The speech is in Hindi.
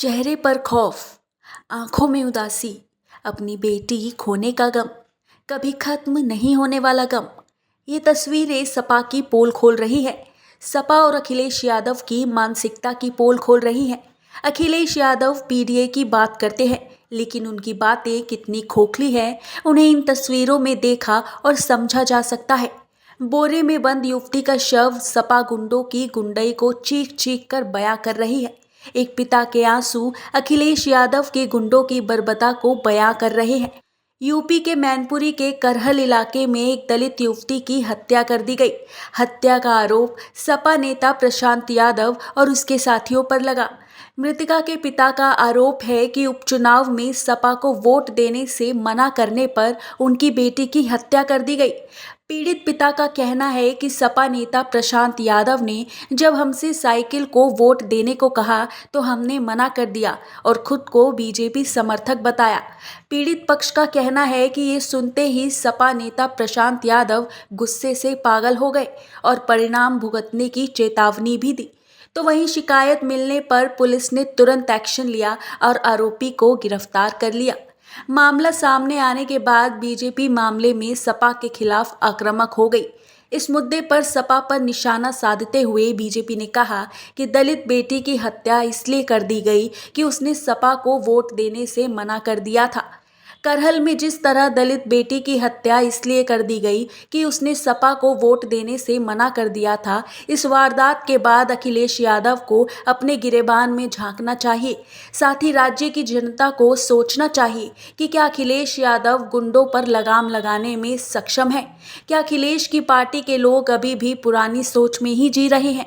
चेहरे पर खौफ, आंखों में उदासी, अपनी बेटी खोने का गम, कभी खत्म नहीं होने वाला गम। ये तस्वीरें सपा की पोल खोल रही है। सपा और अखिलेश यादव की मानसिकता की पोल खोल रही है। अखिलेश यादव पीडीए की बात करते हैं, लेकिन उनकी बातें कितनी खोखली है, उन्हें इन तस्वीरों में देखा और समझा जा सकता है। बोरे में बंद युवती का शव सपा गुंडों की गुंडई को चीख चीख कर बयां कर रही है। एक पिता के आंसू अखिलेश यादव के गुंडों की बर्बरता को बयां कर रहे हैं। यूपी के मैनपुरी के करहल इलाके में एक दलित युवती की हत्या कर दी गई। हत्या का आरोप सपा नेता प्रशांत यादव और उसके साथियों पर लगा। मृतका के पिता का आरोप है कि उपचुनाव में सपा को वोट देने से मना करने पर उनकी बेटी की हत्या कर दी गई। पीड़ित पिता का कहना है कि सपा नेता प्रशांत यादव ने जब हमसे साइकिल को वोट देने को कहा तो हमने मना कर दिया और खुद को बीजेपी समर्थक बताया। पीड़ित पक्ष का कहना है कि ये सुनते ही सपा नेता प्रशांत यादव गुस्से से पागल हो गए और परिणाम भुगतने की चेतावनी भी दी। तो वहीं शिकायत मिलने पर पुलिस ने तुरंत एक्शन लिया और आरोपी को गिरफ्तार कर लिया। मामला सामने आने के बाद बीजेपी मामले में सपा के खिलाफ आक्रामक हो गई। इस मुद्दे पर सपा पर निशाना साधते हुए बीजेपी ने कहा कि दलित बेटी की हत्या इसलिए कर दी गई कि उसने सपा को वोट देने से मना कर दिया था। करहल में जिस तरह दलित बेटी की हत्या इसलिए कर दी गई कि उसने सपा को वोट देने से मना कर दिया था, इस वारदात के बाद अखिलेश यादव को अपने गिरेबान में झांकना चाहिए। साथ ही राज्य की जनता को सोचना चाहिए कि क्या अखिलेश यादव गुंडों पर लगाम लगाने में सक्षम है? क्या अखिलेश की पार्टी के लोग अभी भी पुरानी सोच में ही जी रहे हैं?